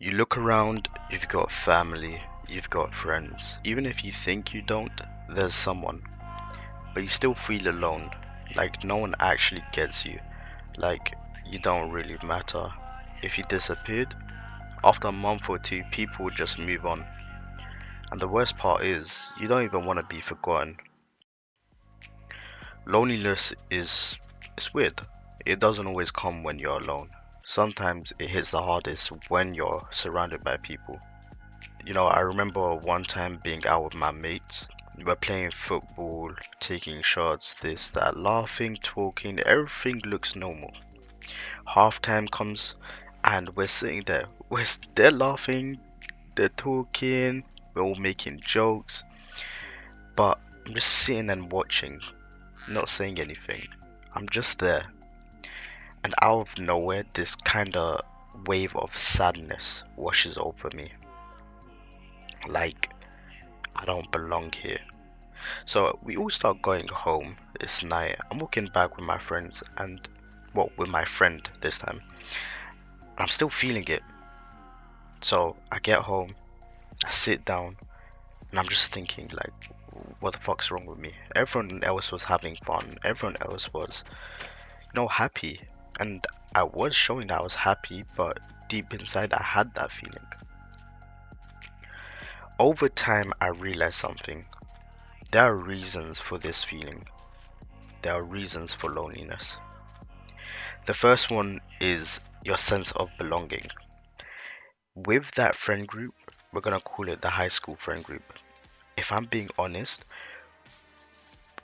You look around, you've got family, you've got friends. Even if you think you don't, there's someone. But you still feel alone, like no one actually gets you, like you don't really matter. If you disappeared, after a month or two, people would just move on. And the worst part is, you don't even want to be forgotten. Loneliness is it's weird. It doesn't always come when you're alone. Sometimes it hits the hardest when you're surrounded by people. I remember one time being out with my mates. We were playing football, taking shots, this, that, laughing, talking, everything looks normal. Half time comes and we're sitting there. They're laughing, they're talking, we're all making jokes, but I'm just sitting and watching, not saying anything. I'm just there. And out of nowhere, this kind of wave of sadness washes over me. Like, I don't belong here. So we all start going home. It's night. I'm walking back with my friends and, well, with my friend this time. I'm still feeling it. So I get home, I sit down, and I'm just thinking, like, what the fuck's wrong with me? Everyone else was having fun. Everyone else was, happy. And I was showing that I was happy, but deep inside I had that feeling. Over time, I realized something. There are reasons for this feeling. There are reasons for loneliness. The first one is your sense of belonging. With that friend group, we're gonna call it the high school friend group. If I'm being honest,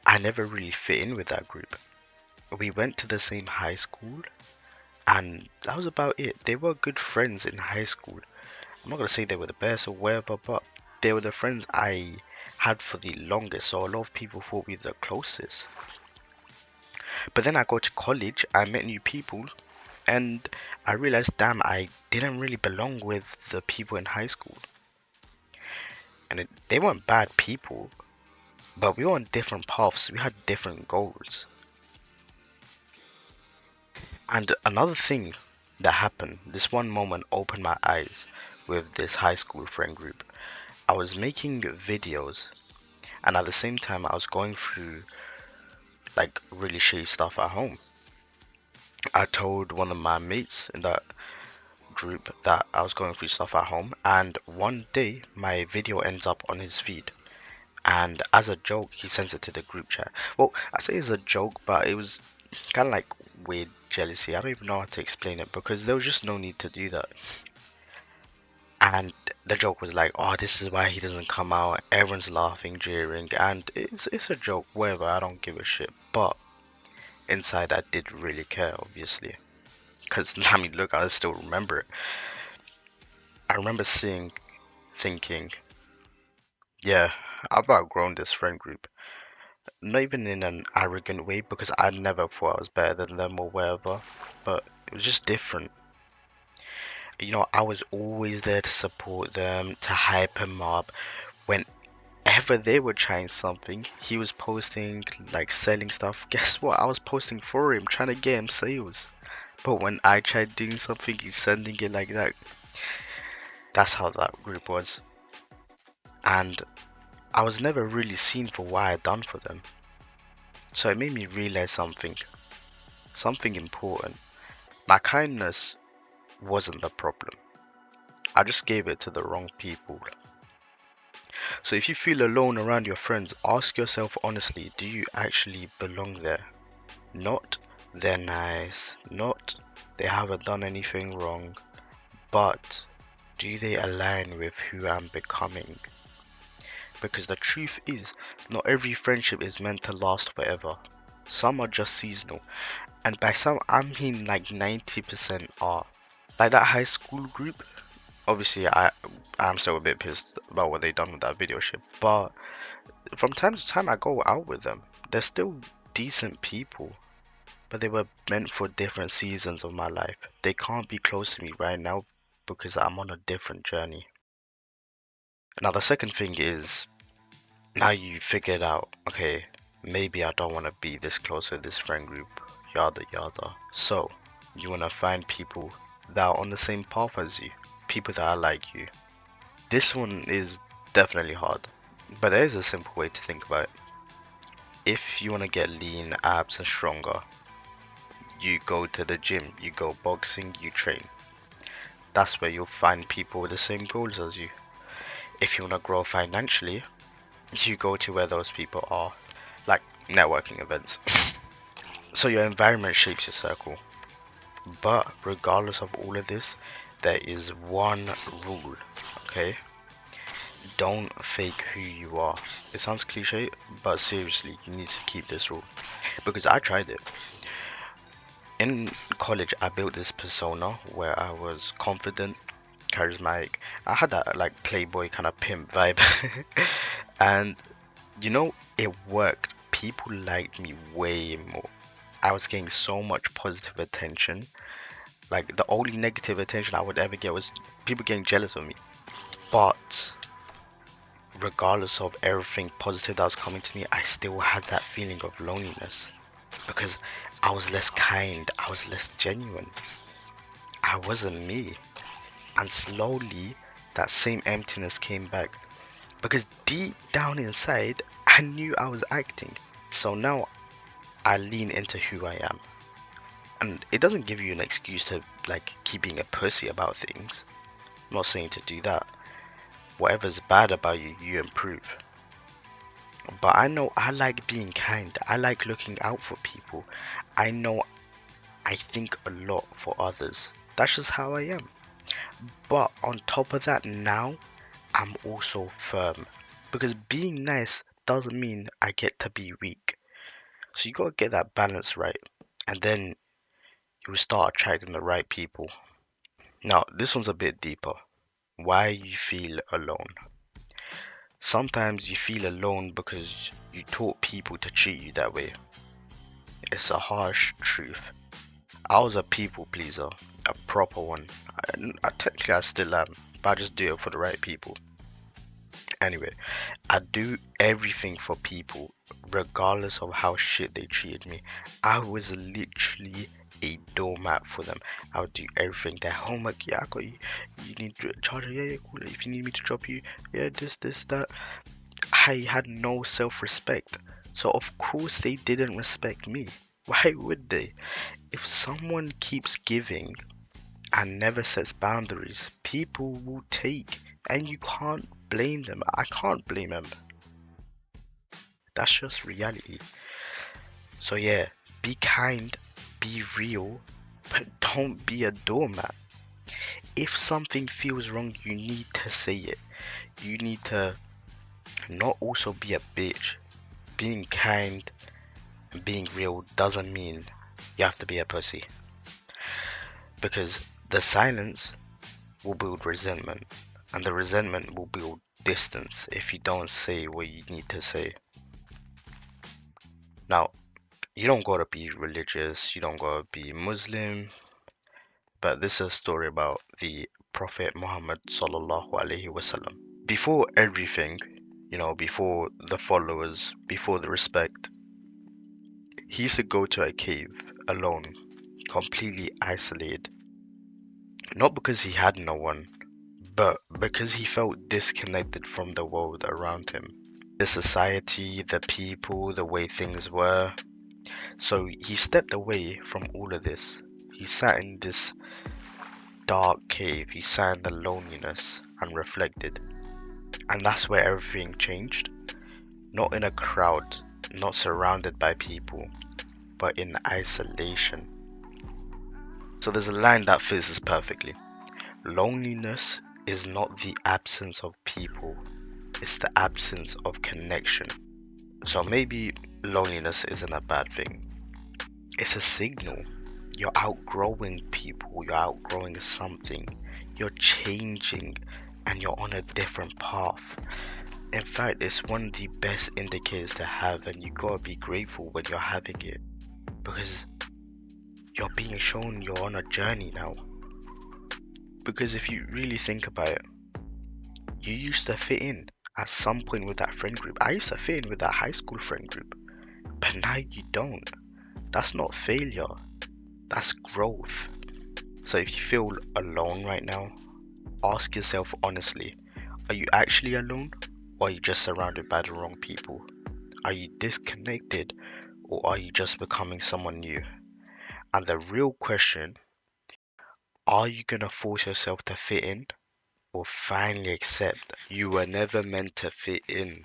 I never really fit in with that group. We went to the same high school, and that was about it. They were good friends in high school. I'm not gonna say they were the best or whatever, but they were the friends I had for the longest, so a lot of people thought we were the closest. But then I go to college, I met new people, and I realized, damn, I didn't really belong with the people in high school. And they weren't bad people, but we were on different paths. We had different goals. And another thing that happened, this one moment opened my eyes with this high school friend group. I was making videos, and at the same time, I was going through like really shitty stuff at home. I told one of my mates in that group that I was going through stuff at home, and one day my video ends up on his feed. And as a joke, he sends it to the group chat. Well, I say it's a joke, but it was kind of like weird jealousy. I don't even know how to explain it because there was just no need to do that. And the joke was like, "Oh, this is why he doesn't come out." Everyone's laughing, jeering, and it's a joke. Whatever, I don't give a shit. But inside, I did really care, obviously, because I mean, look, I still remember it. I remember seeing, thinking, yeah, I've outgrown this friend group. Not even in an arrogant way because I never thought I was better than them or whatever, but it was just different. I was always there to support them, to hype them up. Whenever they were trying something, he was posting, like selling stuff. Guess what? I was posting for him, trying to get him sales. But when I tried doing something, he's sending it like that. That's how that group was. And I was never really seen for what I had done for them. So it made me realize something important. My kindness wasn't the problem. I just gave it to the wrong people. So if you feel alone around your friends, ask yourself honestly, do you actually belong there? Not they're nice, not they haven't done anything wrong, but do they align with who I'm becoming? Because the truth is, not every friendship is meant to last forever. Some are just seasonal, and by some I mean like 90% are. Like that high school group, obviously I'm still a bit pissed about what they done with that video shit, but from time to time I go out with them. They're still decent people, but they were meant for different seasons of my life. They can't be close to me right now because I'm on a different journey. Now the second thing is, now you figured out, okay, maybe I don't want to be this close with this friend group, yada yada. So you want to find people that are on the same path as you. people that are like you. This one is definitely hard, but there is a simple way to think about it. If you want to get lean, abs, and stronger, you go to the gym, you go boxing, you train. That's where you'll find people with the same goals as you. If you want to grow financially, you go to where those people are, like networking events. So your environment shapes your circle. But regardless of all of this, there is one rule, okay? Don't fake who you are. It sounds cliche, but seriously, you need to keep this rule. Because I tried it. In college, I built this persona where I was confident, charismatic. I had that like playboy kind of pimp vibe. And you know, it worked. People liked me way more. I was getting so much positive attention. Like the only negative attention I would ever get was people getting jealous of me. But regardless of everything positive that was coming to me, I still had that feeling of loneliness because I was less kind, I was less genuine, I wasn't me. And slowly, that same emptiness came back because deep down inside, I knew I was acting. So now I lean into who I am. And it doesn't give you an excuse to like keep being a pussy about things. I'm not saying to do that. Whatever's bad about you, you improve. But I know I like being kind. I like looking out for people. I know I think a lot for others. That's just how I am. But on top of that, now I'm also firm. Because being nice doesn't mean I get to be weak. So you gotta get that balance right. And then you'll start attracting the right people. Now, this one's a bit deeper. Why you feel alone? Sometimes you feel alone because you taught people to treat you that way. It's a harsh truth. I was a people pleaser, a proper one. Technically I still am, but I just do it for the right people. Anyway, I do everything for people, regardless of how shit they treated me. I was literally a doormat for them. I would do everything. Their homework, yeah, I got you. You need a charger, yeah, yeah, cool. If you need me to drop you, yeah, this, that. I had no self-respect, so of course they didn't respect me. Why would they? If someone keeps giving and never sets boundaries, people will take, and you can't blame them. I can't blame them. That's just reality. So yeah, be kind, be real, but don't be a doormat. If something feels wrong, you need to say it. You need to not also be a bitch. Being kind and being real doesn't mean you have to be a pussy. Because the silence will build resentment, and the resentment will build distance if you don't say what you need to say. Now, you don't gotta be religious, you don't gotta be Muslim, but this is a story about the Prophet Muhammad sallallahu alaihi wasallam. Before everything, before the followers, before the respect, he used to go to a cave alone, completely isolated. Not because he had no one, but because he felt disconnected from the world around him. The society, the people, the way things were. So he stepped away from all of this. He sat in this dark cave, he sat in the loneliness and reflected. And that's where everything changed. Not in a crowd, not surrounded by people, but in isolation. So there's a line that fits this perfectly. Loneliness is not the absence of people, it's the absence of connection. So maybe loneliness isn't a bad thing. It's a signal. You're outgrowing people, you're outgrowing something, you're changing, and you're on a different path. In fact, it's one of the best indicators to have, and you gotta be grateful when you're having it because you're being shown you're on a journey now. Because if you really think about it, you used to fit in at some point with that friend group. I used to fit in with that high school friend group, but now you don't. That's not failure, that's growth. So if you feel alone right now, Ask yourself honestly, are you actually alone, or are you just surrounded by the wrong people? Are you disconnected, or are you just becoming someone new? And the real question, are you gonna force yourself to fit in, or finally accept you were never meant to fit in?